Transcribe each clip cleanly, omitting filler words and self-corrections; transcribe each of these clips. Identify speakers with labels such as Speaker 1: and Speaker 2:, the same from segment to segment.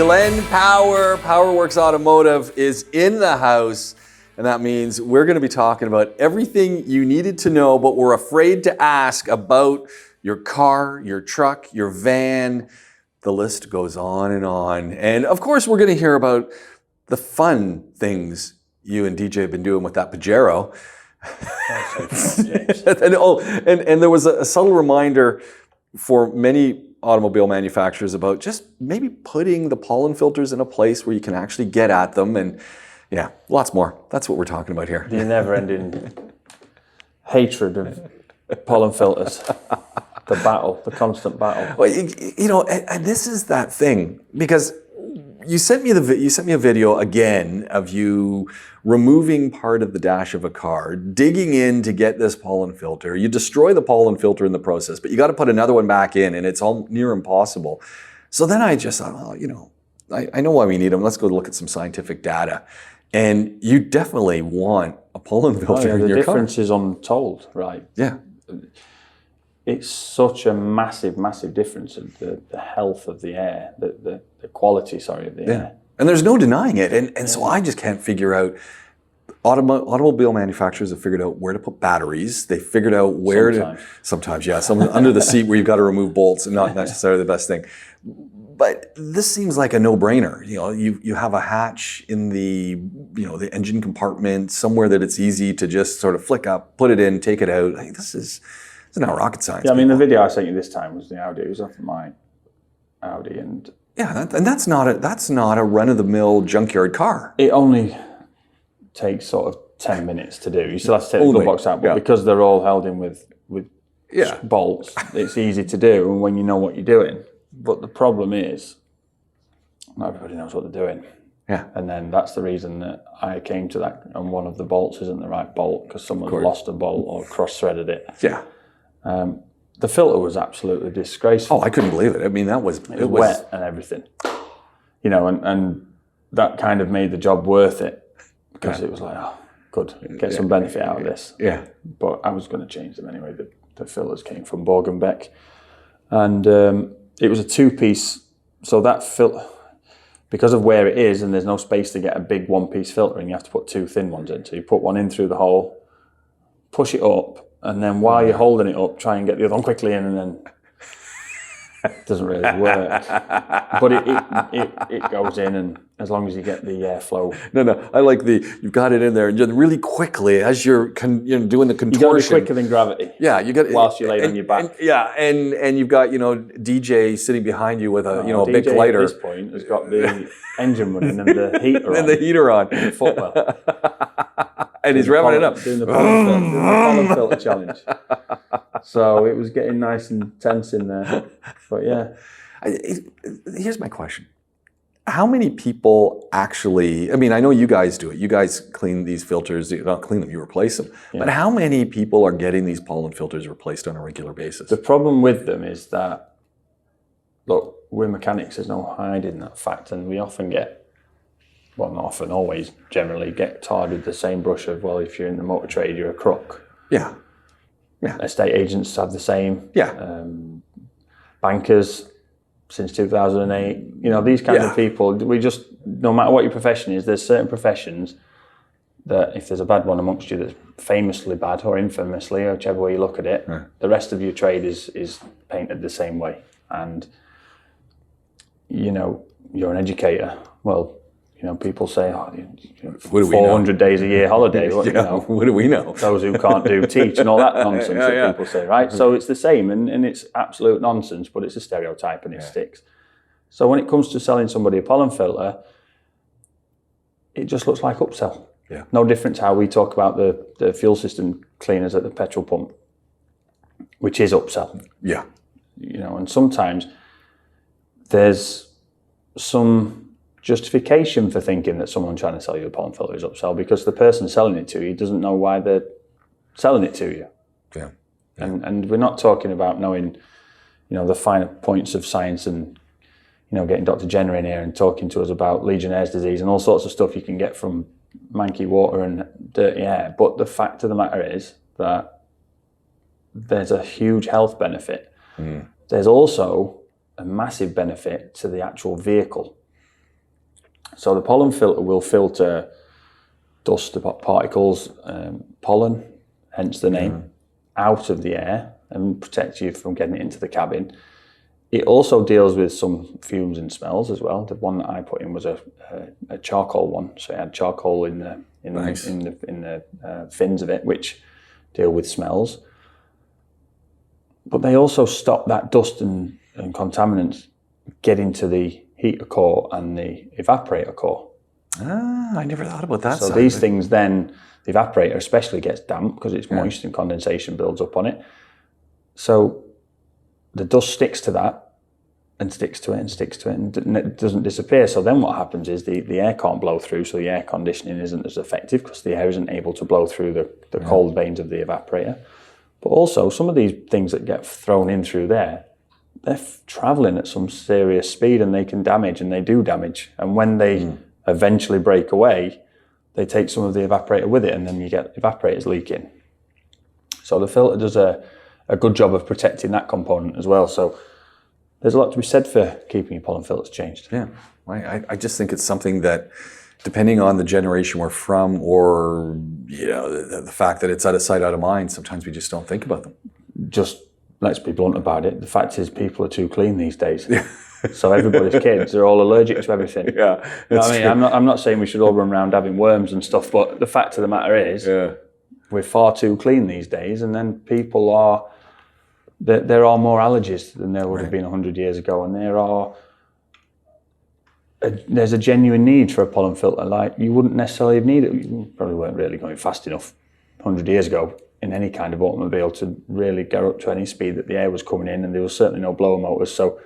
Speaker 1: Glenn Power, PowerWorks Automotive, is in the house. And that means we're going to be talking about everything you needed to know, but were afraid to ask about your car, your truck, your van. The list goes on and on. And of course, we're going to hear about the fun things you and DJ have been doing with that Pajero. and there was a subtle reminder for many automobile manufacturers about just maybe putting the pollen filters in a place where you can actually get at them, and yeah, lots more. That's what we're talking about here.
Speaker 2: The never-ending hatred of pollen filters, the battle, the constant battle.
Speaker 1: Well, you know, and this is that thing, because you sent me a video again of you removing part of the dash of a car, digging in to get this pollen filter. You destroy the pollen filter in the process, but you got to put another one back in, and it's all near impossible. So then I just thought, well, you know, I know why we need them. Let's go look at some scientific data. And you definitely want a pollen filter in your car.
Speaker 2: The difference is untold, right?
Speaker 1: Yeah.
Speaker 2: It's such a massive, massive difference in the health of the air, the quality, of the air.
Speaker 1: And there's no denying it. And so I just can't figure out, automobile manufacturers have figured out where to put batteries. They figured out where sometimes, yeah, some under the seat where you've got to remove bolts, and not necessarily the best thing. But this seems like a no-brainer. You know, you have a hatch in the engine compartment somewhere that it's easy to just sort of flick up, put it in, take it out. Like, this is not rocket science.
Speaker 2: Yeah, I mean, the video I sent you this time was the Audi. It was off my Audi, and
Speaker 1: yeah, and that's not a run-of-the-mill junkyard car.
Speaker 2: It only takes sort of 10 minutes to do. You still have to take the glove box out, but because they're all held in with bolts, it's easy to do, and when you know what you're doing. But the problem is, not everybody knows what they're doing.
Speaker 1: Yeah.
Speaker 2: And then that's the reason that I came to that, and one of the bolts isn't the right bolt because someone lost a bolt or cross-threaded it.
Speaker 1: Yeah.
Speaker 2: The filter was absolutely disgraceful.
Speaker 1: Oh, I couldn't believe it. I mean, it was
Speaker 2: wet and everything. You know, and that kind of made the job worth it, because it was like, oh, good, get some benefit out of this.
Speaker 1: Yeah.
Speaker 2: But I was going to change them anyway. The filters came from Borg & Beck. And it was a two-piece, so that filter, because of where it is and there's no space to get a big one-piece filter in, you have to put two thin ones in. So you put one in through the hole, push it up, and then while you're holding it up, try and get the other one quickly in, and then it doesn't really work. But it goes in, and as long as you get the airflow.
Speaker 1: No, I like you've got it in there, and just really quickly as you're doing the contortion.
Speaker 2: You got to be quicker than gravity.
Speaker 1: Yeah, you got
Speaker 2: whilst you're laying on your back.
Speaker 1: And you've got DJ sitting behind you with a a big lighter.
Speaker 2: At this point has got the engine running and the heater on.
Speaker 1: And the heater on.
Speaker 2: And the footwell.
Speaker 1: And he's revving it up.
Speaker 2: Doing the pollen filter challenge. So it was getting nice and tense in there. But yeah.
Speaker 1: Here's my question. How many people actually, I mean, I know you guys do it. You guys clean these filters. You don't clean them, you replace them. Yeah. But how many people are getting these pollen filters replaced on a regular basis?
Speaker 2: The problem with them is that, look, we're mechanics. There's no hiding that fact. And we often get, well, not often, always, generally get tarred with the same brush of, well, if you're in the motor trade, you're a crook.
Speaker 1: Yeah.
Speaker 2: Estate agents have the same.
Speaker 1: Yeah.
Speaker 2: Bankers, since 2008, these kinds of people, we just, no matter what your profession is, there's certain professions that if there's a bad one amongst you that's famously bad or infamously, or whichever way you look at it, the rest of your trade is painted the same way. And, you're an educator. Well, people say, 400 days a year holiday.
Speaker 1: What do we know?
Speaker 2: Those who can't teach and all that nonsense that people say, right? So it's the same, and it's absolute nonsense, but it's a stereotype and it sticks. So when it comes to selling somebody a pollen filter, it just looks like upsell.
Speaker 1: Yeah.
Speaker 2: No different to how we talk about the fuel system cleaners at the petrol pump, which is upsell.
Speaker 1: Yeah.
Speaker 2: And sometimes there's some justification for thinking that someone trying to sell you a pollen filter is upsell, because the person selling it to you doesn't know why they're selling it to you.
Speaker 1: Yeah.
Speaker 2: And we're not talking about knowing, the finer points of science and, getting Dr. Jenner in here and talking to us about Legionnaire's disease and all sorts of stuff you can get from manky water and dirty air. But the fact of the matter is that there's a huge health benefit. There's also a massive benefit to the actual vehicle. So the pollen filter will filter dust, particles, pollen, hence the name, out of the air and protect you from getting it into the cabin. It also deals with some fumes and smells as well. The one that I put in was a charcoal one, so it had charcoal in the fins of it, which deal with smells. But they also stop that dust and contaminants getting to the heater core and the evaporator core.
Speaker 1: Ah, I never thought about that.
Speaker 2: So these things then, the evaporator especially gets damp because it's moist and condensation builds up on it. So the dust sticks to that and sticks to it and sticks to it and it doesn't disappear. So then what happens is the air can't blow through, so the air conditioning isn't as effective because the air isn't able to blow through the cold veins of the evaporator. But also some of these things that get thrown in through there, they're traveling at some serious speed and they can damage, and they do damage. And when they eventually break away, they take some of the evaporator with it, and then you get evaporators leaking. So the filter does a good job of protecting that component as well. So there's a lot to be said for keeping your pollen filters changed.
Speaker 1: Yeah, I just think it's something that, depending on the generation we're from, or the fact that it's out of sight, out of mind, sometimes we just don't think about them.
Speaker 2: Just let's be blunt about it. The fact is, people are too clean these days. So everybody's kids are all allergic to everything.
Speaker 1: Yeah,
Speaker 2: you know what I mean, I'm not saying we should all run around having worms and stuff, but the fact of the matter is, we're far too clean these days, and then people are. There are more allergies than there would have been 100 years ago, and there's a genuine need for a pollen filter. Like, you wouldn't necessarily have needed it. You probably weren't really going fast enough 100 years ago in any kind of automobile to really get up to any speed that the air was coming in, and there was certainly no blower motors. So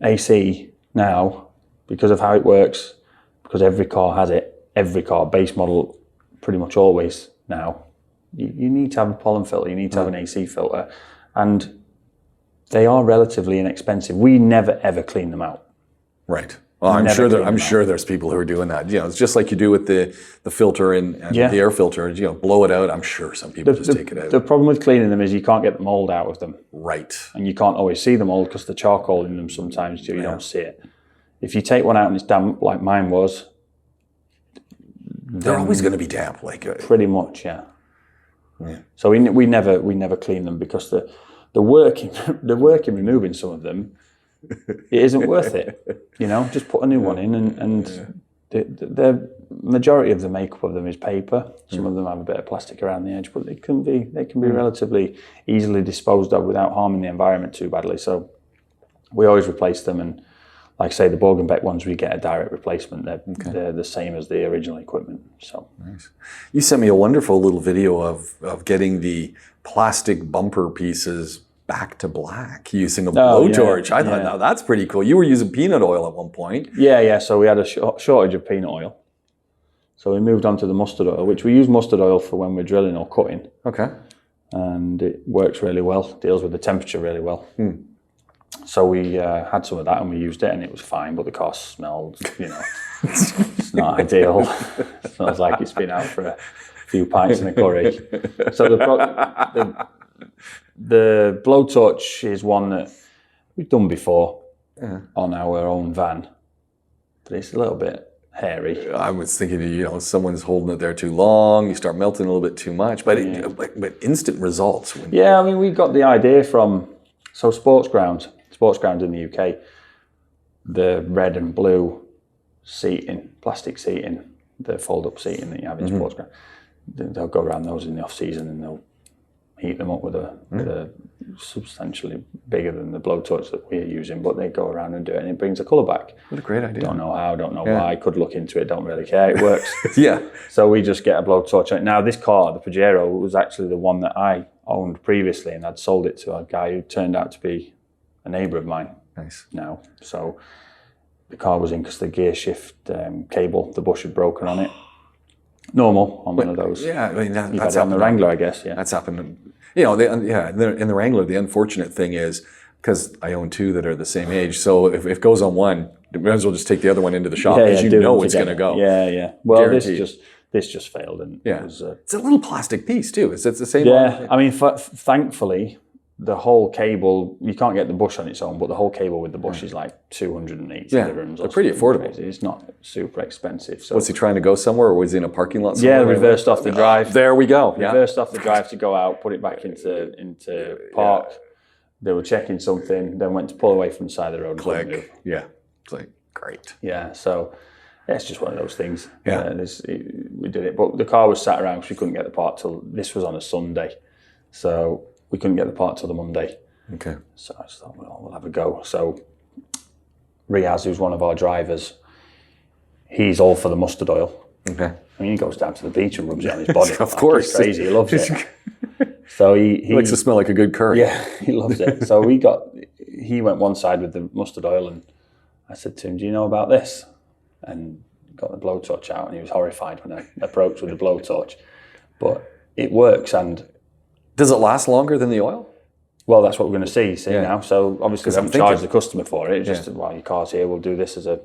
Speaker 2: AC now, because of how it works, because every car has it, every car, base model, pretty much always now, you need to have a pollen filter, you need to have an AC filter, and they are relatively inexpensive. We never ever clean them out.
Speaker 1: Right. Well, I'm sure there's people who are doing that. It's just like you do with the filter and the air filter. Blow it out. I'm sure some people just take it out.
Speaker 2: The problem with cleaning them is you can't get the mold out of them.
Speaker 1: Right.
Speaker 2: And you can't always see the mold because the charcoal in them sometimes you don't see it. If you take one out and it's damp, like mine was,
Speaker 1: they're always going to be damp.
Speaker 2: Pretty much, yeah. So we never clean them because the work in removing some of them, it isn't worth it. Just put a new one in, and the majority of the makeup of them is paper. Some of them have a bit of plastic around the edge, but they can be relatively easily disposed of without harming the environment too badly. So we always replace them, and like I say, the Borg & Beck ones, we get a direct replacement. They're the same as the original equipment. So
Speaker 1: nice. You sent me a wonderful little video of getting the plastic bumper pieces back to black using a blowtorch. I thought, now that's pretty cool. You were using peanut oil at one point.
Speaker 2: Yeah. So we had a shortage of peanut oil. So we moved on to the mustard oil, which we use mustard oil for when we're drilling or cutting.
Speaker 1: Okay.
Speaker 2: And it works really well, deals with the temperature really well. So we had some of that and we used it, and it was fine, but the car smelled, it's not ideal. It smells like it's been out for a few pints in a curry. So the blowtorch is one that we've done before on our own van, but it's a little bit hairy.
Speaker 1: I was thinking, someone's holding it there too long, you start melting a little bit too much, but instant results.
Speaker 2: We got the idea from sports grounds in the UK, the red and blue seating, plastic seating, the fold-up seating that you have in sports ground. They'll go around those in the off-season and they'll heat them up with a substantially bigger than the blowtorch that we're using, but they go around and do it, and it brings the colour back.
Speaker 1: What a great idea.
Speaker 2: Don't know how, don't know why, could look into it, don't really care, it works.
Speaker 1: Yeah.
Speaker 2: So we just get a blowtorch on it. Now this car, the Pajero, was actually the one that I owned previously, and I'd sold it to a guy who turned out to be a neighbour of mine.
Speaker 1: Nice.
Speaker 2: Now, so the car was in because the gear shift cable, the bush had broken on it. Normal on one of those.
Speaker 1: Yeah,
Speaker 2: that's happened on the Wrangler, I guess. Yeah,
Speaker 1: that's happened. In the Wrangler, the unfortunate thing is, because I own two that are the same age, so if it goes on one, you might as well just take the other one into the shop because you know it's going to go.
Speaker 2: Yeah. Well,
Speaker 1: Guaranteed.
Speaker 2: this just failed, and
Speaker 1: it's a little plastic piece too. It's the same.
Speaker 2: Yeah, thankfully, the whole cable, you can't get the bush on its own, but the whole cable with the bush is like 280 dirhams.
Speaker 1: They're pretty affordable.
Speaker 2: It's not super expensive. So
Speaker 1: Was he trying to go somewhere, or was he in a parking lot somewhere?
Speaker 2: yeah, reversed off the drive.
Speaker 1: There we go.
Speaker 2: Reversed off the drive to go out, put it back into park. They were checking something, then went to pull away from the side of the road.
Speaker 1: Click. Yeah. It's like, great.
Speaker 2: Yeah, so it's just one of those things.
Speaker 1: Yeah.
Speaker 2: We did it. But the car was sat around because we couldn't get the part till, this was on a Sunday. So we couldn't get the part till the Monday.
Speaker 1: Okay.
Speaker 2: So I just thought, well, we'll have a go. So Riaz, who's one of our drivers, he's all for the mustard oil.
Speaker 1: Okay.
Speaker 2: I mean, he goes down to the beach and rubs it on his body.
Speaker 1: Of course.
Speaker 2: He's crazy. He loves it. So he
Speaker 1: likes to smell like a good curry.
Speaker 2: Yeah, he loves it. So he went one side with the mustard oil, and I said to him, do you know about this? And got the blowtorch out, and he was horrified when I approached with the blowtorch. But it works, and...
Speaker 1: Does it last longer than the oil?
Speaker 2: Well, that's what we're going to see now. So obviously we haven't charged the customer for it. It's just, well, your car's here, we'll do this as a,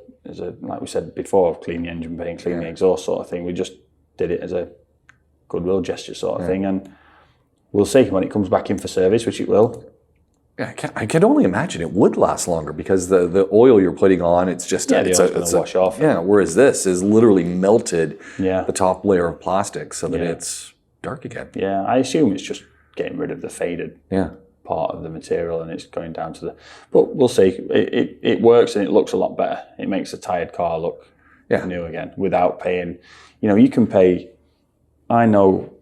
Speaker 2: like we said before, clean the engine bay and clean the exhaust sort of thing. We just did it as a goodwill gesture sort of thing, and we'll see when it comes back in for service, which it will.
Speaker 1: Yeah, I can only imagine it would last longer because the oil you're putting on, it's just
Speaker 2: the oil's going to wash off.
Speaker 1: Yeah, whereas this is literally melted
Speaker 2: the
Speaker 1: top layer of plastic so that it's dark again.
Speaker 2: Yeah, I assume it's just getting rid of the faded part of the material, and it's going down to the... But we'll see. It works, and it looks a lot better. It makes a tired car look new again without paying... You know, you can pay... I know...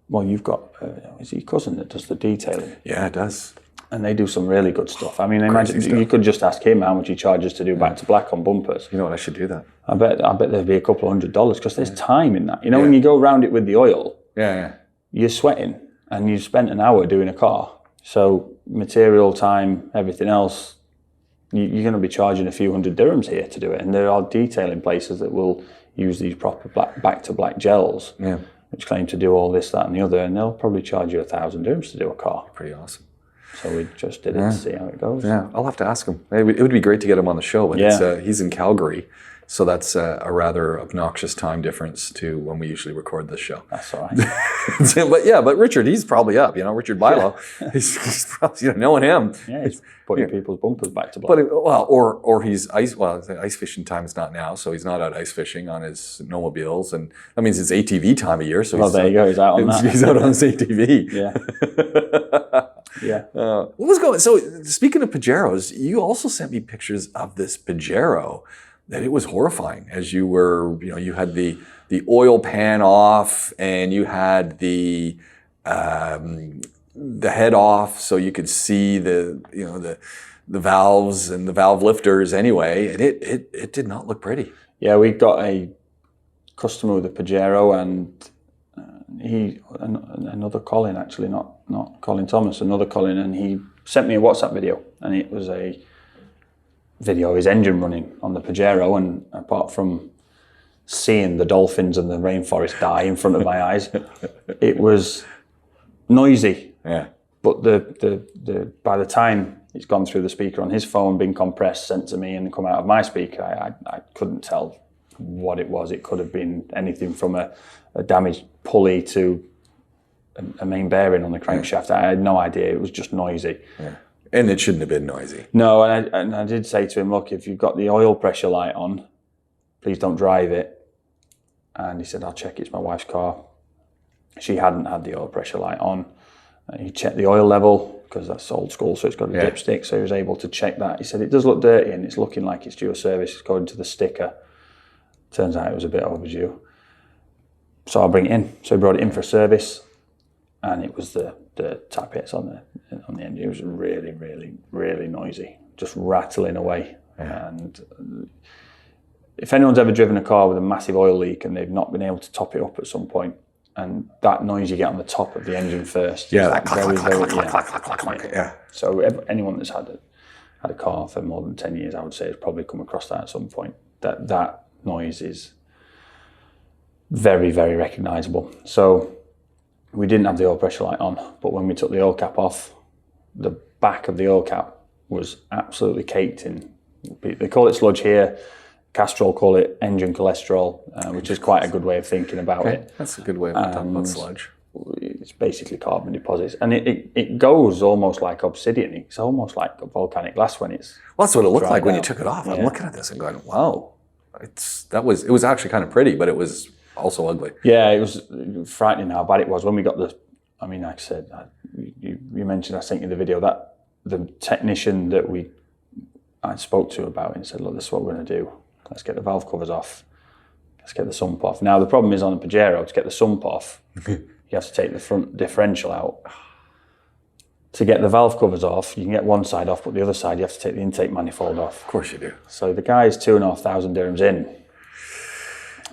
Speaker 2: Well, you've got... is it your cousin that does the detailing?
Speaker 1: Yeah, it does.
Speaker 2: And they do some really good stuff. I mean, imagine you could just ask him how much he charges to do back to black on bumpers.
Speaker 1: You know what? I should do that.
Speaker 2: I bet there'd be a couple $100 because there's time in that. You know, when you go around it with the oil, you're sweating and you've spent an hour doing a car. So material, time, everything else, you're going to be charging a few hundred dirhams here to do it. And there are detailing places that will use these proper back to black gels, which claim to do all this, that, and the other, and they'll probably charge you 1,000 dirhams to do a car.
Speaker 1: Pretty awesome.
Speaker 2: So we just did it to see how it goes.
Speaker 1: Yeah, I'll have to ask him. It would be great to get him on the show, but he's in Calgary, so that's a rather obnoxious time difference to when we usually record this show.
Speaker 2: That's all right.
Speaker 1: but Richard, he's probably up. You know, Richard Bilo, he's probably knowing him.
Speaker 2: Yeah, he's putting people's bumpers back to black.
Speaker 1: But or he's ice. Well, ice fishing time is not now, so he's not out ice fishing on his snowmobiles, and that means it's ATV time of year. So
Speaker 2: there you go. He's out on that.
Speaker 1: He's out on his ATV.
Speaker 2: Yeah. Yeah.
Speaker 1: What was going? So speaking of Pajeros, you also sent me pictures of this Pajero. That it was horrifying as you were, you had the oil pan off and you had the head off so you could see the valves and the valve lifters anyway, and it did not look pretty. Yeah,
Speaker 2: we got a customer with a Pajero, and another Colin, actually, not Colin Thomas, another Colin, and he sent me a WhatsApp video, and it was a video of his engine running on the Pajero, and apart from seeing the dolphins and the rainforest die in front of my eyes, it was noisy.
Speaker 1: Yeah.
Speaker 2: But the by the time it's gone through the speaker on his phone, been compressed, sent to me, and come out of my speaker, I couldn't tell what it was. It could have been anything from a damaged pulley to a main bearing on the crankshaft. I had no idea. It was just noisy.
Speaker 1: Yeah. And it shouldn't have been noisy.
Speaker 2: No, and I did say to him, look, if you've got the oil pressure light on, please don't drive it. And he said, I'll check, it's my wife's car. She hadn't had the oil pressure light on. He checked the oil level, because that's old school, so it's got a dipstick, so he was able to check that. He said, it does look dirty and it's looking like it's due a service according to the sticker. Turns out it was a bit overdue. So I'll bring it in. So he brought it in for service, and it was the tappets on the engine. It was really, really, really noisy, just rattling away. Yeah. And if anyone's ever driven a car with a massive oil leak and they've not been able to top it up at some point, and that noise you get on the top of the engine first,
Speaker 1: that clack. Yeah.
Speaker 2: So anyone that's had a car for more than 10 years, I would say, has probably come across that at some point. That noise is very, very recognisable. So we didn't have the oil pressure light on, but when we took the oil cap off, the back of the oil cap was absolutely caked in. They call it sludge here. Castrol call it engine cholesterol, which is quite a good way of thinking about it.
Speaker 1: That's a good way of talking about sludge.
Speaker 2: it's basically carbon deposits, and it goes almost like obsidian. It's almost like volcanic glass when it's.
Speaker 1: Well, that's what it looked like when you
Speaker 2: out.
Speaker 1: took it off. I'm
Speaker 2: Yeah.
Speaker 1: looking at this and going, wow, it was actually kind of pretty, but it was also ugly.
Speaker 2: Yeah, it was frightening how bad it was when we got the. I mean, like I said, you mentioned I sent you the video that the technician that I spoke to about it and said, look, this is what we're going to do. Let's get the valve covers off. Let's get the sump off. Now the problem is on the Pajero, to get the sump off, you have to take the front differential out. To get the valve covers off, you can get one side off, but the other side you have to take the intake manifold off.
Speaker 1: Of course you do.
Speaker 2: So the guy's 2,500 dirhams in.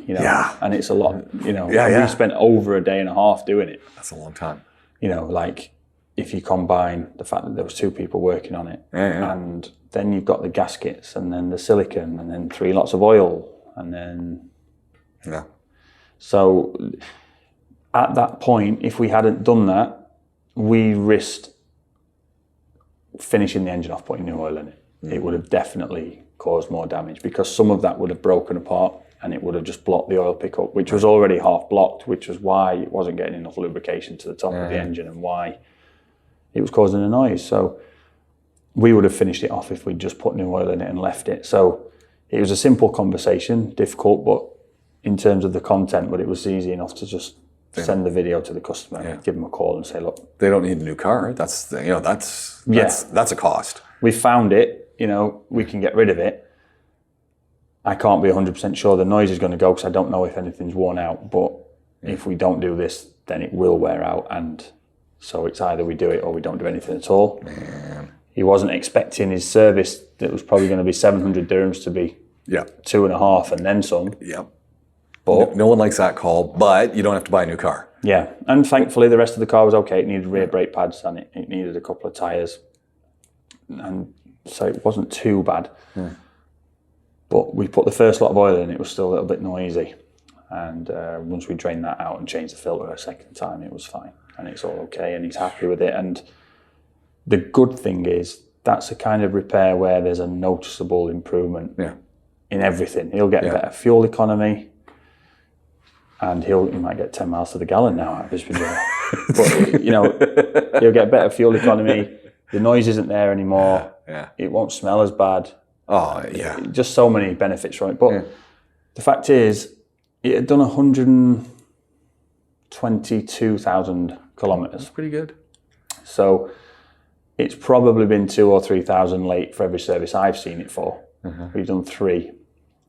Speaker 2: You know,
Speaker 1: Yeah.
Speaker 2: and it's a lot, you know.
Speaker 1: Yeah.
Speaker 2: We spent over a day and a half doing it.
Speaker 1: That's a long time.
Speaker 2: You know, like if you combine the fact that there was 2 people working on it, and then you've got the gaskets, and then the silicone, and then 3 lots of oil, and then so at that point, if we hadn't done that, we risked finishing the engine off, putting new oil in it. It would have definitely caused more damage because some of that would have broken apart and it would have just blocked the oil pickup, which was already half blocked, which was why it wasn't getting enough lubrication to the top of the engine and why it was causing a noise. So we would have finished it off if we'd just put new oil in it and left it. So it was a simple conversation, difficult, but in terms of the content, but it was easy enough to just send the video to the customer, give them a call and say, look,
Speaker 1: they don't need a new car. That's a cost.
Speaker 2: We found it, you know, we can get rid of it. I can't be 100% sure the noise is going to go because I don't know if anything's worn out, but if we don't do this, then it will wear out. And so it's either we do it or we don't do anything at all.
Speaker 1: Man.
Speaker 2: He wasn't expecting his service that was probably going to be 700 dirhams to be 2.5 and then some.
Speaker 1: Yeah.
Speaker 2: But
Speaker 1: no one likes that call, but you don't have to buy a new car.
Speaker 2: yeah, and thankfully the rest of the car was okay. It needed rear brake pads and it needed a couple of tyres. And so it wasn't too bad. But we put the first lot of oil in, it was still a little bit noisy. And once we drained that out and changed the filter a second time, it was fine. And it's all okay and he's happy with it. And the good thing is that's a kind of repair where there's a noticeable improvement in everything. He'll get better fuel economy and he might get 10 miles to the gallon now out of his Pajero. But, you know, he'll get better fuel economy. The noise isn't there anymore. It won't smell as bad.
Speaker 1: Oh, yeah.
Speaker 2: Just so many benefits from it. But the fact is, it had done 122,000 kilometres.
Speaker 1: That's pretty good.
Speaker 2: So it's probably been 2,000 or 3,000 late for every service I've seen it for. We've done 3.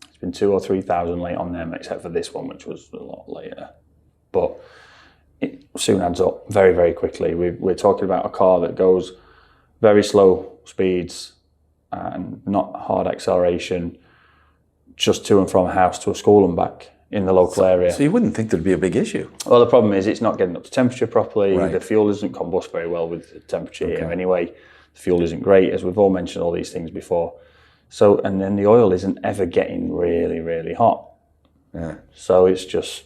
Speaker 2: It's been 2,000 or 3,000 late on them, except for this one, which was a lot later. But it soon adds up very, very quickly. We're talking about a car that goes very slow speeds and not hard acceleration, just to and from a house to a school and back in the local area.
Speaker 1: So you wouldn't think there'd be a big issue.
Speaker 2: Well, the problem is it's not getting up to temperature properly. The fuel doesn't combust very well with the temperature here anyway. The fuel isn't great, as we've all mentioned all these things before. So, and then the oil isn't ever getting really, really hot. So it's just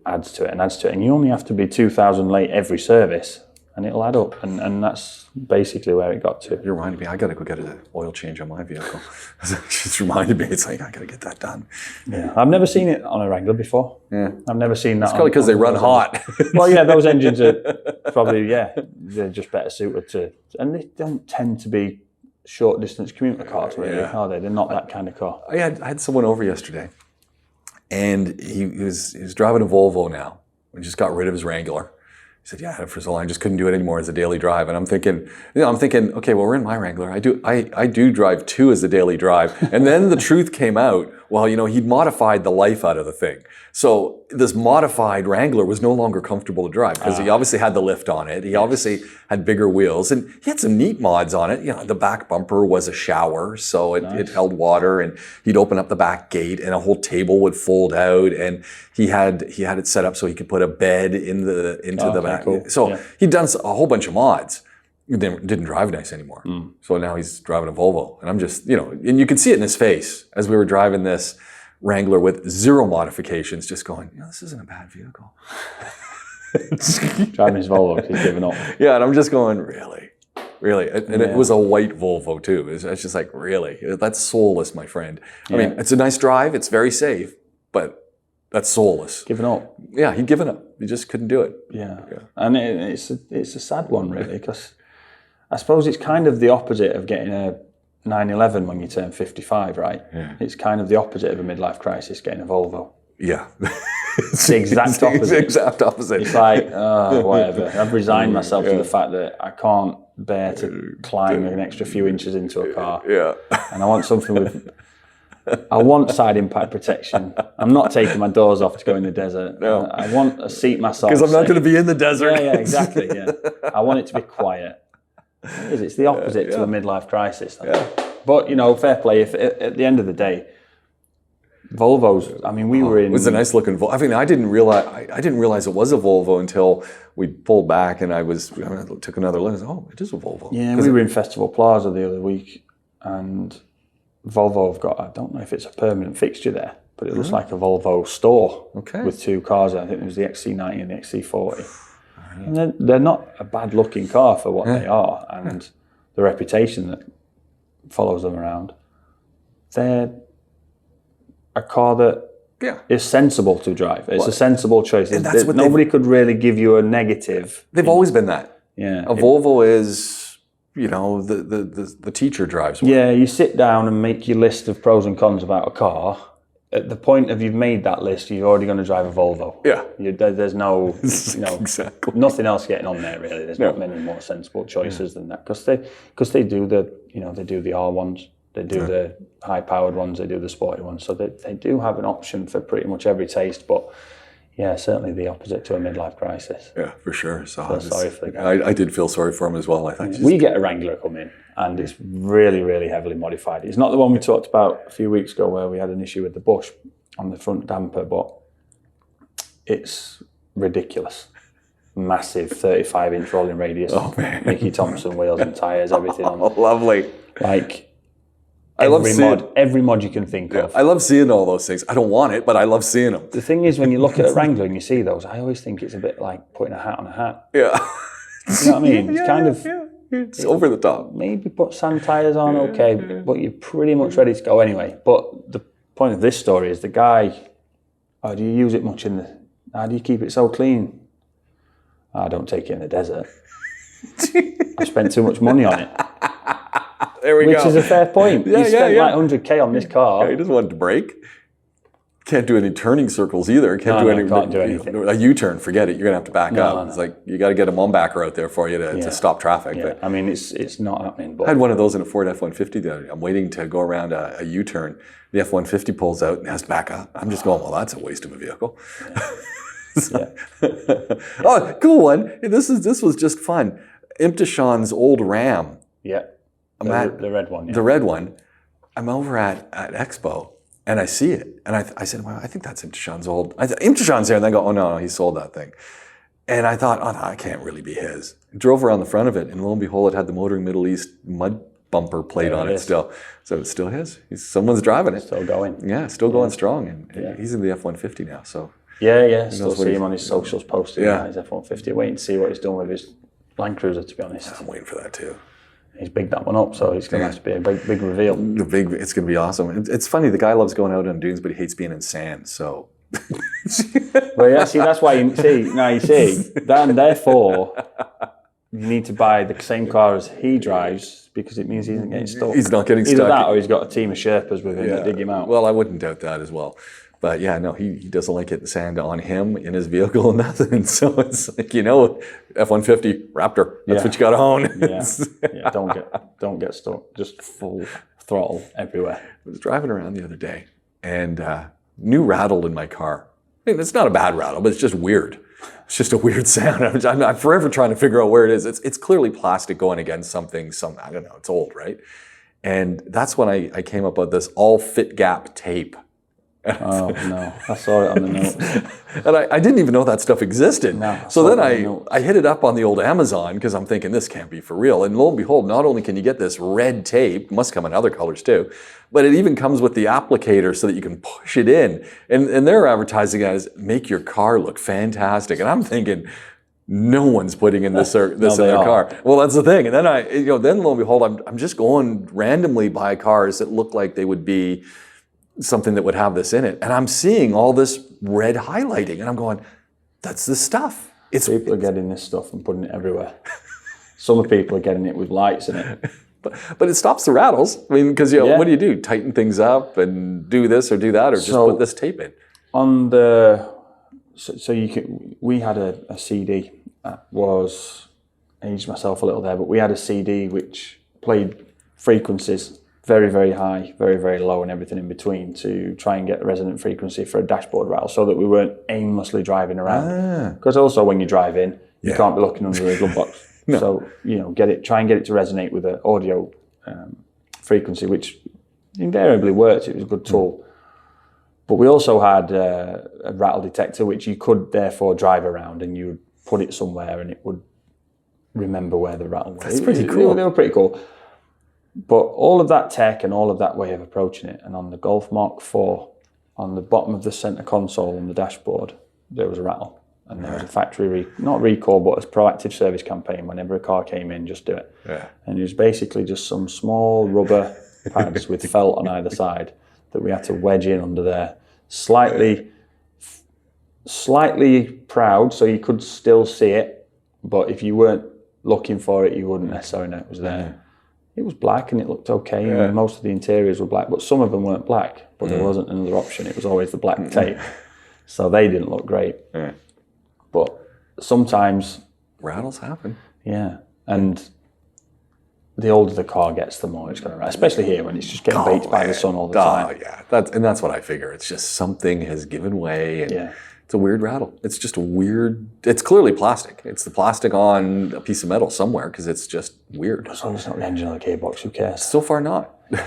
Speaker 2: adds to it and adds to it. And you only have to be 2,000 late every service and it'll add up. And that's basically where it got to.
Speaker 1: You reminded me, I got to go get an oil change on my vehicle. It just reminded me, it's like, I got to get that done.
Speaker 2: Yeah, I've never seen it on a Wrangler before. I've never seen that.
Speaker 1: It's probably because they run hot.
Speaker 2: Well, yeah, those engines are probably, they're just better suited to, and they don't tend to be short distance commuter cars, really, are they? They're not that kind of car.
Speaker 1: I had someone over yesterday, and he was driving a Volvo now. We just got rid of his Wrangler. He said, "Yeah, I had it for so long, I just couldn't do it anymore as a daily drive." And I'm thinking, okay, well, we're in my Wrangler. I do drive 2 as a daily drive. And then the truth came out. Well, he'd modified the life out of the thing. So this modified Wrangler was no longer comfortable to drive because he obviously had the lift on it. He obviously had bigger wheels, and he had some neat mods on it. The back bumper was a shower, so it held water, and he'd open up the back gate and a whole table would fold out, and he had it set up so he could put a bed into the back.
Speaker 2: Cool.
Speaker 1: So he'd done a whole bunch of mods. It didn't drive nice anymore. So now he's driving a Volvo. And I'm just, and you can see it in his face as we were driving this Wrangler with 0 modifications, just going, this isn't a bad vehicle.
Speaker 2: Driving his Volvo, he's giving up.
Speaker 1: Yeah, and I'm just going, really? And it was a white Volvo too. It's just like, really? That's soulless, my friend. I mean, it's a nice drive. It's very safe, but That's soulless.
Speaker 2: Given up.
Speaker 1: Yeah, he'd given up. He just couldn't do it.
Speaker 2: Yeah. And it's a sad one, really, because I suppose it's kind of the opposite of getting a 911 when you turn 55, right?
Speaker 1: Yeah.
Speaker 2: It's kind of the opposite of a midlife crisis, getting a Volvo.
Speaker 1: Yeah.
Speaker 2: It's the exact opposite.
Speaker 1: It's the exact opposite.
Speaker 2: It's like, whatever. I've resigned myself to the fact that I can't bear to climb an extra few inches into a car.
Speaker 1: Yeah.
Speaker 2: And I want something with... I want side impact protection. I'm not taking my doors off to go in the desert.
Speaker 1: No.
Speaker 2: I want a seat massage.
Speaker 1: Because I'm not going to be in the desert.
Speaker 2: Yeah, exactly. Yeah. I want it to be quiet. It is. It's the opposite to a midlife crisis.
Speaker 1: Yeah.
Speaker 2: But, fair play. If at the end of the day, Volvos, I mean, we were in...
Speaker 1: It was a nice looking Volvo. I mean, I didn't realize it was a Volvo until we pulled back and I took another look. Oh, it is a Volvo.
Speaker 2: Yeah, we were in Festival Plaza the other week and Volvo have got, I don't know if it's a permanent fixture there, but it looks like a Volvo store with two cars. I think it was the XC90 and the XC40. And they're not a bad looking car for what they are and the reputation that follows them around. They're a car that is sensible to drive. It's a sensible choice. Nobody could really give you a negative.
Speaker 1: They've always been that.
Speaker 2: Yeah.
Speaker 1: A Volvo is... the teacher drives one.
Speaker 2: Yeah, you sit down and make your list of pros and cons about a car. At the point of you've made that list, you're already going to drive a Volvo.
Speaker 1: Yeah.
Speaker 2: There's no,
Speaker 1: exactly.
Speaker 2: nothing else getting on there really. There's not many more sensible choices than that because they do they do the R ones, they do the high powered ones, they do the sporty ones. So they do have an option for pretty much every taste, but. Yeah, certainly the opposite to a midlife crisis.
Speaker 1: Yeah, for sure. So
Speaker 2: sorry for the guy.
Speaker 1: I did feel sorry for him as well. I think
Speaker 2: we get a Wrangler come in, and it's really, really heavily modified. It's not the one we talked about a few weeks ago where we had an issue with the bush on the front damper, but it's ridiculous. Massive 35-inch rolling radius, Mickey Thompson wheels and tyres, everything on.
Speaker 1: Oh, lovely.
Speaker 2: Like.
Speaker 1: Every
Speaker 2: mod you can think of.
Speaker 1: I love seeing all those things. I don't want it, but I love seeing them.
Speaker 2: The thing is, when you look at a Wrangler and you see those, I always think it's a bit like putting a hat on a hat.
Speaker 1: Yeah.
Speaker 2: You know what I mean? It's kind of...
Speaker 1: It's over the top.
Speaker 2: Maybe put sand tyres on, but you're pretty much ready to go anyway. But the point of this story is the guy, do you use it much how do you keep it so clean? I don't take it in the desert. I spent too much money on it.
Speaker 1: There we go.
Speaker 2: Which is a fair point. He spent like 100k on this car.
Speaker 1: Yeah, he doesn't want it to break. Can't do any turning circles either. Can't do anything. A U-turn, forget it. You're going to have to back up. No. It's like you got to get a mum-backer out there for you to stop traffic.
Speaker 2: Yeah. But I mean, it's not happening. But
Speaker 1: I had one of those in a Ford F-150 the other day. I'm waiting to go around a U-turn. The F-150 pulls out and has to back up. I'm just going, well, that's a waste of a vehicle. Yeah. Oh, cool one. This was just fun. Imtishan's old Ram.
Speaker 2: Yeah. The red one. Yeah.
Speaker 1: The red one. I'm over at Expo and I see it. And I said, well, I think that's Imtishan's old. Imtishan's there. And they go, oh, no, he sold that thing. And I thought, oh, no, it can't really be his. Drove around the front of it. And lo and behold, it had the Motoring Middle East mud bumper plate on it still. So it's still his. Someone's driving it.
Speaker 2: Still going.
Speaker 1: Yeah, still going strong. And he's in the F-150 now. So
Speaker 2: yeah. Still see him on his socials posting his F-150. Waiting to see what he's done with his Land Cruiser, to be honest.
Speaker 1: I'm waiting for that too.
Speaker 2: He's bigged that one up, so it's going to have to be a big reveal.
Speaker 1: It's going to be awesome. It's funny, the guy loves going out on dunes, but he hates being in sand, so...
Speaker 2: Well, yeah, see, that's why you see, then therefore, you need to buy the same car as he drives, because it means he isn't getting stuck.
Speaker 1: He's not getting stuck.
Speaker 2: Either that, or he's got a team of Sherpas with him that dig him out.
Speaker 1: Well, I wouldn't doubt that as well. But yeah, no, he doesn't like hitting sand on him, in his vehicle, and nothing. So it's like, F-150, Raptor, that's what you got to own.
Speaker 2: Yeah, don't get stuck. Just full throttle everywhere.
Speaker 1: I was driving around the other day, and new rattled in my car. I mean, it's not a bad rattle, but it's just weird. It's just a weird sound. I'm forever trying to figure out where it is. It's clearly plastic going against something, I don't know, it's old, right? And that's when I came up with this all fit gap tape.
Speaker 2: Oh, no. I saw it on the notes.
Speaker 1: And I didn't even know that stuff existed.
Speaker 2: No,
Speaker 1: so then I hit it up on the old Amazon because I'm thinking this can't be for real. And lo and behold, not only can you get this red tape, must come in other colors too, but it even comes with the applicator so that you can push it in. And they're advertising it as make your car look fantastic. And I'm thinking, no one's putting in this in their car. Well, that's the thing. And then then lo and behold, I'm just going randomly by cars that look like they would be something that would have this in it. And I'm seeing all this red highlighting and I'm going, that's the stuff.
Speaker 2: People are getting this stuff and putting it everywhere. Some people are getting it with lights in it.
Speaker 1: But it stops the rattles. I mean, because what do? Tighten things up and do this or do that, or just put this tape in?
Speaker 2: On the we had a CD that was, aged myself a little there, but we had a CD which played frequencies very, very high, very, very low, and everything in between to try and get the resonant frequency for a dashboard rattle, so that we weren't aimlessly driving around. Because also when you drive in, you can't be looking under the glove box. No. So try and get it to resonate with an audio frequency, which invariably worked. It was a good tool. But we also had a rattle detector, which you could therefore drive around, and you would put it somewhere, and it would remember where the rattle was.
Speaker 1: That's pretty cool.
Speaker 2: They were pretty cool. But all of that tech and all of that way of approaching it, and on the Golf Mark 4, on the bottom of the centre console on the dashboard, there was a rattle. And there was a factory, not recall, but a proactive service campaign. Whenever a car came in, just do it. Yeah. And it was basically just some small rubber pads with felt on either side that we had to wedge in under there. Slightly proud, so you could still see it. But if you weren't looking for it, you wouldn't necessarily know it was there. Yeah. It was black and it looked okay, and most of the interiors were black, but some of them weren't black, but there wasn't another option. It was always the black tape. So they didn't look great. Yeah. But sometimes...
Speaker 1: rattles happen.
Speaker 2: Yeah. And the older the car gets, the more it's going to rattle, especially here when it's just getting baked by the sun all the time.
Speaker 1: Oh, yeah. That's what I figure. It's just something has given way, and it's a weird rattle. It's just a weird... It's clearly plastic. It's the plastic on a piece of metal somewhere, because it's just weird.
Speaker 2: As long as it's not the engine or the gearbox, who cares?
Speaker 1: So far not.
Speaker 2: Who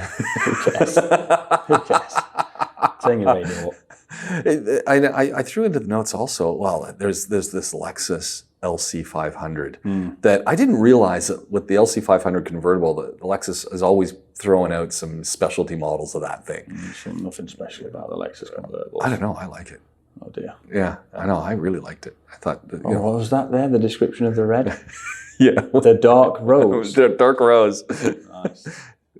Speaker 2: cares? Who cares? Turn your radio up.
Speaker 1: I threw into the notes also, well, there's this Lexus LC500 that I didn't realize that with the LC500 convertible, the Lexus is always throwing out some specialty models of that thing.
Speaker 2: There's nothing special about the Lexus convertible.
Speaker 1: I don't know, I like it.
Speaker 2: Oh dear.
Speaker 1: Yeah, I know, I really liked it. I thought that,
Speaker 2: what was that there? The description of the red?
Speaker 1: Yeah.
Speaker 2: The dark rose.
Speaker 1: The dark rose.
Speaker 2: Nice.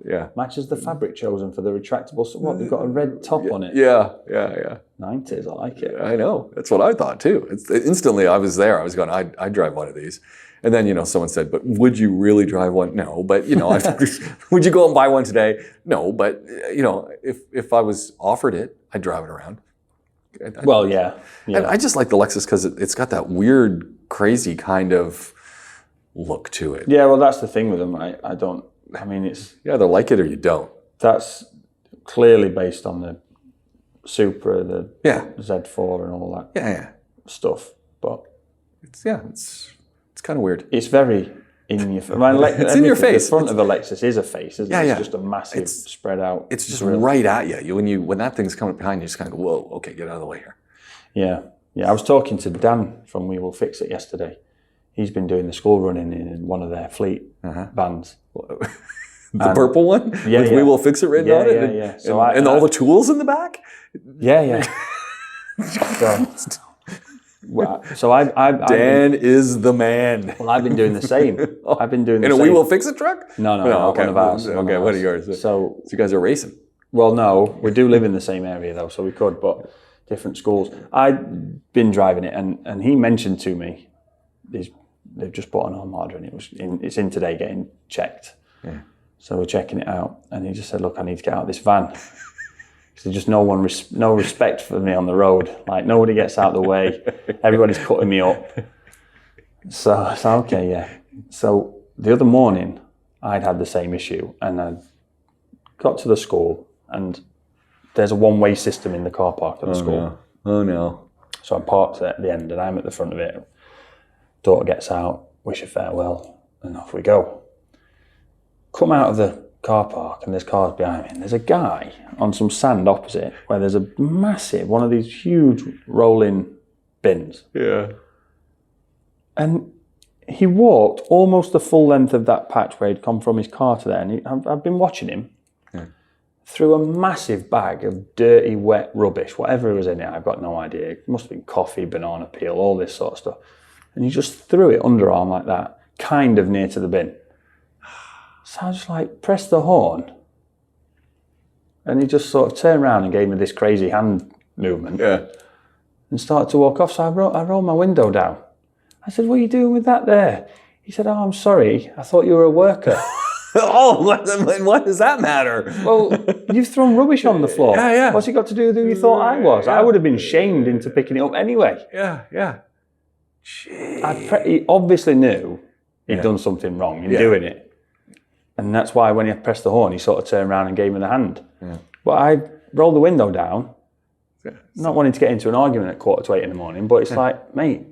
Speaker 1: Yeah.
Speaker 2: Matches the fabric chosen for the retractable. What, they've got a red top on it?
Speaker 1: Yeah.
Speaker 2: 90s, I like it.
Speaker 1: I know. That's what I thought too. Instantly I was there. I was going, I'd drive one of these. And then, someone said, but would you really drive one? No. But, would you go and buy one today? No. But, if I was offered it, I'd drive it around.
Speaker 2: Well, yeah.
Speaker 1: And I just like the Lexus because it's got that weird, crazy kind of look to it.
Speaker 2: Yeah, well, that's the thing with them. It's...
Speaker 1: You either like it or you don't.
Speaker 2: That's clearly based on the Supra, the Z4 and all that stuff. But
Speaker 1: it's kind of weird.
Speaker 2: It's very in your face.
Speaker 1: It's in your face.
Speaker 2: The front of a Lexus is a face, isn't it? It's just a massive spread out.
Speaker 1: It's just right at you. When that thing's coming up behind you, just kind of go, whoa, okay, get out of the way here.
Speaker 2: Yeah. I was talking to Dan from We Will Fix It yesterday. He's been doing the school running in one of their fleet vans.
Speaker 1: The purple one?
Speaker 2: Yeah,
Speaker 1: with We Will Fix It written on it?
Speaker 2: Yeah.
Speaker 1: So and all the tools in the back?
Speaker 2: Yeah. So
Speaker 1: Dan is the man.
Speaker 2: Well, I've been doing the same. I've been doing the
Speaker 1: same.
Speaker 2: In
Speaker 1: a We Will Fix It truck?
Speaker 2: No,
Speaker 1: okay.
Speaker 2: One of ours.
Speaker 1: Okay, what are yours?
Speaker 2: So
Speaker 1: you guys are racing?
Speaker 2: Well, no, we do live in the same area though, so we could, but different schools. I'd been driving it, and he mentioned to me, they've just bought an Armada, and it's in today getting checked. Yeah. So we're checking it out, and he just said, "Look, I need to get out of this van." There's just no respect for me on the road. Like nobody gets out of the way. Everybody's cutting me up. So okay, yeah. So the other morning, I'd had the same issue, and I got to the school, and there's a one-way system in the car park at the school.
Speaker 1: No. Oh no.
Speaker 2: So I'm parked at the end, and I'm at the front of it. Daughter gets out, wish her farewell, and off we go. Come out of the car park, and there's cars behind me, and there's a guy on some sand opposite where there's a massive, one of these huge rolling bins.
Speaker 1: Yeah.
Speaker 2: And he walked almost the full length of that patch where he'd come from his car to there, and I've been watching him through a massive bag of dirty, wet rubbish, whatever was in it, I've got no idea. It must have been coffee, banana peel, all this sort of stuff. And he just threw it underarm like that, kind of near to the bin. So I just pressed the horn. And he just sort of turned around and gave me this crazy hand movement.
Speaker 1: Yeah.
Speaker 2: And started to walk off. So I rolled my window down. I said, "What are you doing with that there?" He said, "Oh, I'm sorry. I thought you were a worker."
Speaker 1: Oh, what does that matter?
Speaker 2: Well, you've thrown rubbish on the floor.
Speaker 1: Yeah.
Speaker 2: What's it got to do with who you thought I was? I would have been shamed into picking it up anyway.
Speaker 1: Yeah.
Speaker 2: He obviously knew he'd done something wrong in doing it. And that's why when he pressed the horn, he sort of turned around and gave me the hand. Yeah. But I rolled the window down, not wanting to get into an argument at 7:45 in the morning, but it's like, mate,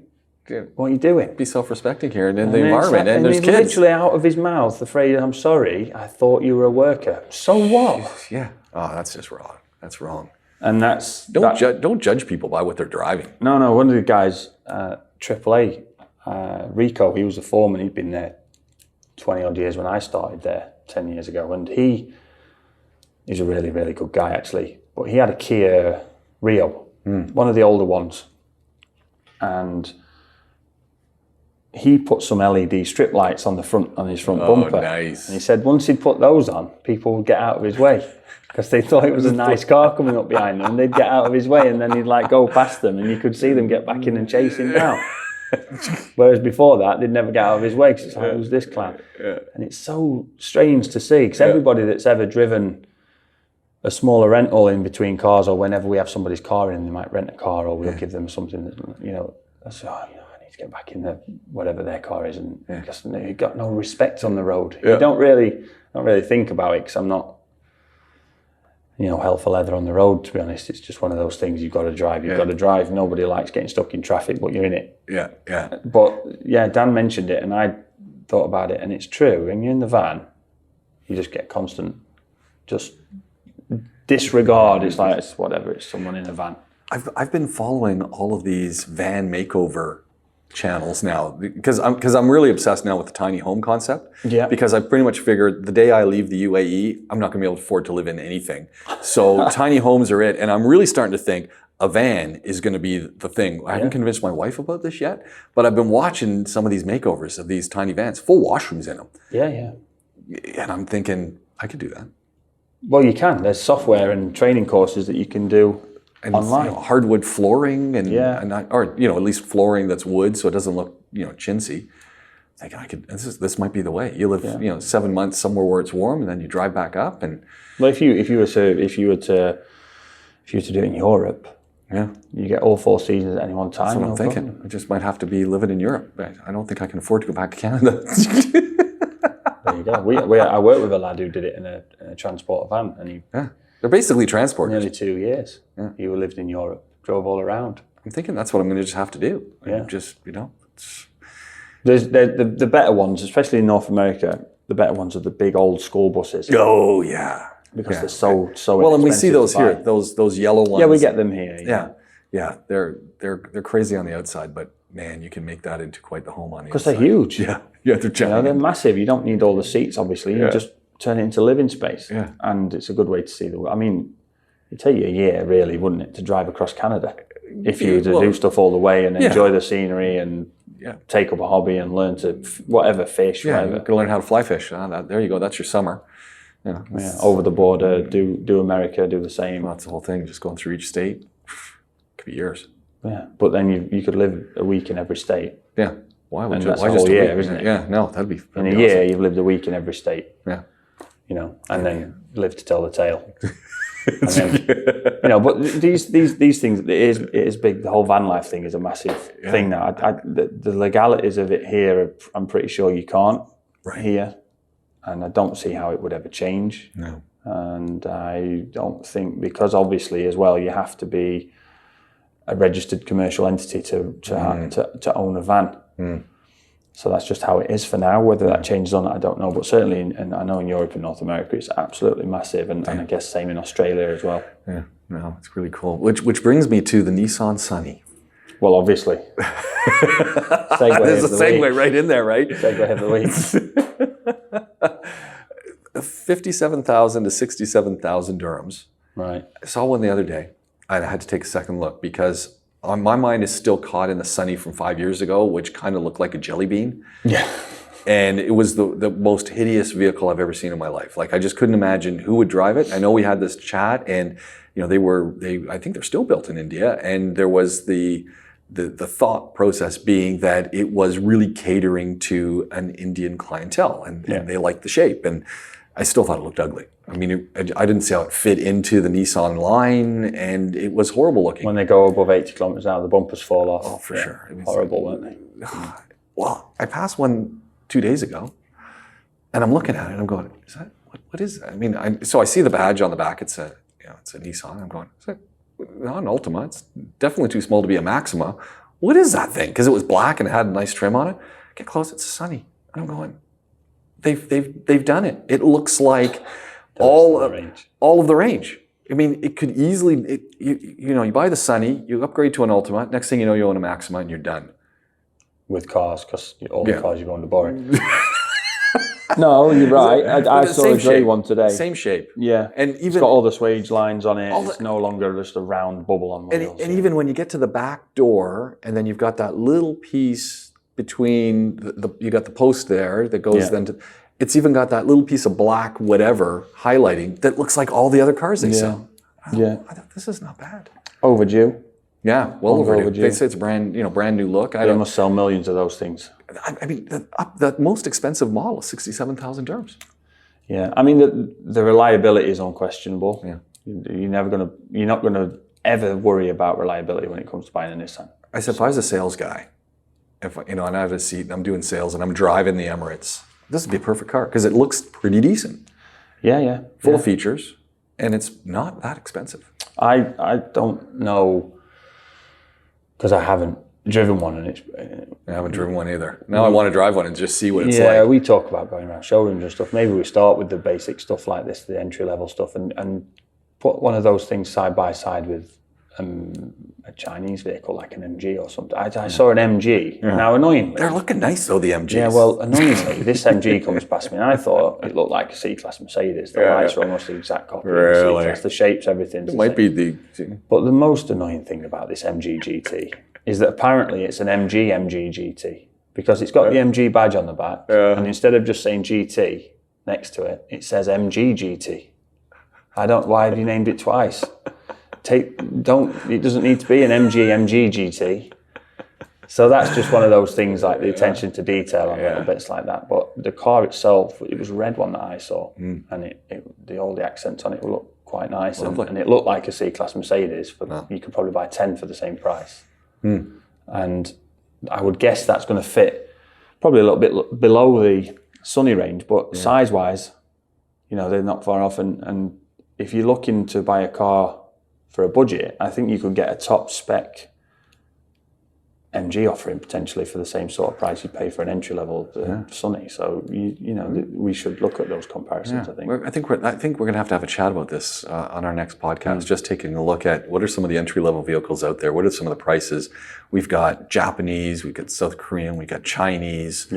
Speaker 2: what are you doing?
Speaker 1: Be self-respecting here and in the environment. And there's
Speaker 2: he's
Speaker 1: kids.
Speaker 2: Literally out of his mouth, the phrase, "I'm sorry, I thought you were a worker." So what?
Speaker 1: Yeah. Oh, that's just wrong. That's wrong.
Speaker 2: And that's...
Speaker 1: Don't judge people by what they're driving.
Speaker 2: No. One of the guys, AAA, Rico, he was a foreman. He'd been there 20 odd years when I started there 10 years ago. And he's a really, really good guy, actually. But he had a Kia Rio, one of the older ones. And he put some LED strip lights on his front bumper.
Speaker 1: Nice.
Speaker 2: And he said once he'd put those on, people would get out of his way because they thought it was a nice car coming up behind them. They'd get out of his way, and then he'd like go past them, and you could see them get back in and chase him down. Whereas before that, they'd never get out of his way because it's like, who's this clown? Yeah. And it's so strange to see because everybody that's ever driven a smaller rental in between cars, or whenever we have somebody's car in, they might rent a car, or we'll give them something that, that's, get back in whatever their car is, and because you've got no respect on the road. You don't really think about it because I'm not, hell for leather on the road, to be honest. It's just one of those things you've got to drive. You've got to drive. Nobody likes getting stuck in traffic, but you're in it.
Speaker 1: Yeah.
Speaker 2: But Dan mentioned it, and I thought about it, and it's true. When you're in the van, you just get constant, just disregard. It's like it's whatever. It's someone in a van.
Speaker 1: I've been following all of these van makeover channels now because I'm really obsessed now with the tiny home concept. Yeah. Because I pretty much figured the day I leave the UAE, I'm not going to be able to afford to live in anything. So tiny homes are it, and I'm really starting to think a van is going to be the thing. I haven't convinced my wife about this yet, but I've been watching some of these makeovers of these tiny vans, full washrooms in them. Yeah. And I'm thinking I could do that.
Speaker 2: Well, you can. There's software and training courses that you can do. And online,
Speaker 1: hardwood flooring and or at least flooring that's wood, so it doesn't look chintzy. Thinking I could. This might be the way. You live 7 months somewhere where it's warm, and then you drive back up. And
Speaker 2: well, if you were to do it in Europe, you get all 4 seasons at any one time.
Speaker 1: That's what I'm thinking. Problem. I just might have to be living in Europe. I don't think I can afford to go back to Canada.
Speaker 2: There you go. I worked with a lad who did it in a transporter van, and he.
Speaker 1: They're basically transporters.
Speaker 2: Nearly 2 years. Yeah. He lived in Europe, drove all around.
Speaker 1: I'm thinking that's what I'm going to just have to do. Just,
Speaker 2: There's the better ones, especially in North America, the better ones are the big old school buses.
Speaker 1: Oh, yeah.
Speaker 2: Because they're so
Speaker 1: well, and we see those here, those yellow ones.
Speaker 2: Yeah, we get them here.
Speaker 1: Yeah. They're crazy on the outside, but man, you can make that into quite the home on the
Speaker 2: inside. Because they're huge.
Speaker 1: Yeah, they're giant.
Speaker 2: They're massive. You don't need all the seats, obviously. You just turn it into living space. Yeah. And it's a good way to see the world. I mean, it'd take you a year, really, wouldn't it, to drive across Canada if you were to do stuff all the way and enjoy the scenery and take up a hobby and learn to fish.
Speaker 1: Yeah, you can learn how to fly fish. There you go. That's your summer.
Speaker 2: Over the border, do America, do the same.
Speaker 1: Well, that's the whole thing. Just going through each state could be years.
Speaker 2: Yeah, but then you could live a week in every state.
Speaker 1: Yeah. Why
Speaker 2: just a whole year, isn't it?
Speaker 1: Yeah, no, that'd be
Speaker 2: in a year, you've lived a week in every state.
Speaker 1: Yeah.
Speaker 2: And then live to tell the tale. And then, but these things, it is big. The whole van life thing is a massive thing now. The legalities of it here, I'm pretty sure you can't here, and I don't see how it would ever change.
Speaker 1: No.
Speaker 2: And I don't think, because obviously as well, you have to be a registered commercial entity to own a van. Mm. So that's just how it is for now. Whether that changes on it, I don't know. But certainly, and I know in Europe and North America, it's absolutely massive. And I guess same in Australia as well. Yeah,
Speaker 1: no, it's really cool. Which brings me to the Nissan Sunny.
Speaker 2: Well, obviously.
Speaker 1: There's a segue right in there, right?
Speaker 2: Segue of the week.
Speaker 1: 57,000 to 67,000 dirhams.
Speaker 2: Right.
Speaker 1: I saw one the other day. I had to take a second look because my mind is still caught in the Sunny from 5 years ago, which kind of looked like a jelly bean.
Speaker 2: Yeah.
Speaker 1: And it was the most hideous vehicle I've ever seen in my life. Like, I just couldn't imagine who would drive it. I know we had this chat, and you know, I think they're still built in India, and there was the thought process being that it was really catering to an Indian clientele, and they liked the shape. And I still thought it looked ugly. I mean, I didn't see how it fit into the Nissan line, and it was horrible looking.
Speaker 2: When they go above 80 kilometers an hour, the bumpers fall off.
Speaker 1: Oh, for sure.
Speaker 2: It was horrible, weren't they?
Speaker 1: Well, I passed one 2 days ago, and I'm looking at it, and I'm going, "Is that what is that?" I mean, so I see the badge on the back. It's a Nissan. I'm going, "Is that not an Altima? It's definitely too small to be a Maxima. What is that thing?" Because it was black and it had a nice trim on it. Get close, it's a Sunny. And I'm going, they've done it. It looks like all of the range. I mean, it could easily, you buy the Sunny, you upgrade to an Altima, next thing you know, you own a Maxima and you're done.
Speaker 2: With cars, because all the cars you're going to borrow. No, you're right. I saw a grey one today.
Speaker 1: Same shape.
Speaker 2: Yeah.
Speaker 1: And even
Speaker 2: it's got all the swage lines on it. It's no longer just a round bubble on wheels.
Speaker 1: And even when you get to the back door, and then you've got that little piece between you got the post there that goes then to, it's even got that little piece of black whatever highlighting that looks like all the other cars they sell. I thought, this is not bad.
Speaker 2: Overdue.
Speaker 1: Yeah, well overdue. They say it's brand new look.
Speaker 2: They must sell millions of those things.
Speaker 1: I mean, the most expensive model is 67,000 dirhams.
Speaker 2: Yeah, I mean the reliability is unquestionable.
Speaker 1: Yeah,
Speaker 2: you're not gonna ever worry about reliability when it comes to buying a Nissan.
Speaker 1: I said, if I was a sales guy, and I have a seat, and I'm doing sales, and I'm driving the Emirates, this would be a perfect car because it looks pretty decent.
Speaker 2: Yeah.
Speaker 1: Full of features, and it's not that expensive.
Speaker 2: I don't know. Because I haven't driven one, and
Speaker 1: I haven't driven one either. Now I want to drive one and just see what it's like.
Speaker 2: Yeah, we talk about going around showrooms and stuff. Maybe we start with the basic stuff like this, the entry level stuff, and put one of those things side by side with a Chinese vehicle like an MG or something. I saw an MG. Now, annoyingly,
Speaker 1: they're looking nice though, the MGs.
Speaker 2: Yeah, well, annoyingly, this MG comes past me, and I thought it looked like a C-Class Mercedes. The lights are almost the exact copy of the C-Class. The shapes, everything.
Speaker 1: It might be
Speaker 2: But the most annoying thing about this MG GT is that apparently it's an MG GT because it's got the MG badge on the back, and instead of just saying GT next to it, it says MG GT. Why have you named it twice? It doesn't need to be an MG GT. So that's just one of those things, like the attention to detail on little bits like that. But the car itself, it was a red one that I saw, and all the accents on it looked quite nice, and it looked like a C-Class Mercedes. You could probably buy 10 for the same price. And I would guess that's going to fit probably a little bit below the Sunny range, but size-wise, they're not far off. And if you're looking to buy a car for a budget, I think you could get a top spec MG offering potentially for the same sort of price you pay for an entry level Sunny. So we should look at those comparisons. I think
Speaker 1: we're going to have a chat about this on our next podcast. Just taking a look at what are some of the entry level vehicles out there. What are some of the prices? We've got Japanese, we've got South Korean, we've got Chinese,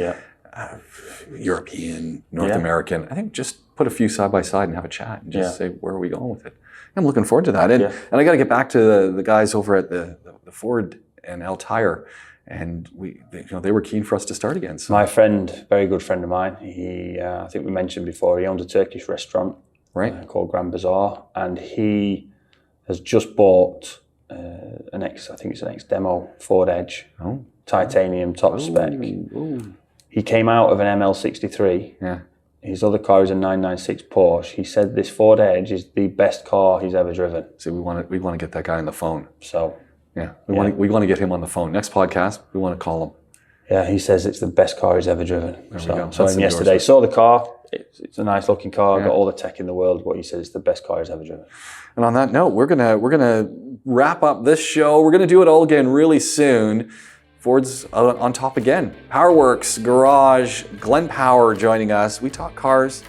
Speaker 1: European, North American. I think just put a few side by side and have a chat and just say, where are we going with it? I'm looking forward to that. And I got to get back to the guys over at the Ford and Al Tire, and they were keen for us to start again. So.
Speaker 2: My friend, very good friend of mine, he I think we mentioned before, he owns a Turkish restaurant called Grand Bazaar, and he has just bought an X Demo Ford Edge, titanium top spec. He came out of an ML63.
Speaker 1: Yeah.
Speaker 2: His other car is a 996 Porsche. He said this Ford Edge is the best car he's ever driven.
Speaker 1: So we want to get that guy on the phone.
Speaker 2: So
Speaker 1: we want to get him on the phone. Next podcast, we want to call him.
Speaker 2: Yeah, he says it's the best car he's ever driven.
Speaker 1: So
Speaker 2: yesterday, saw the car. It's a nice looking car. Got all the tech in the world. But he says it's the best car he's ever driven.
Speaker 1: And on that note, we're gonna wrap up this show. We're gonna do it all again really soon. Ford's on top again. PowerWorks Garage, Glenn Power joining us. We talk cars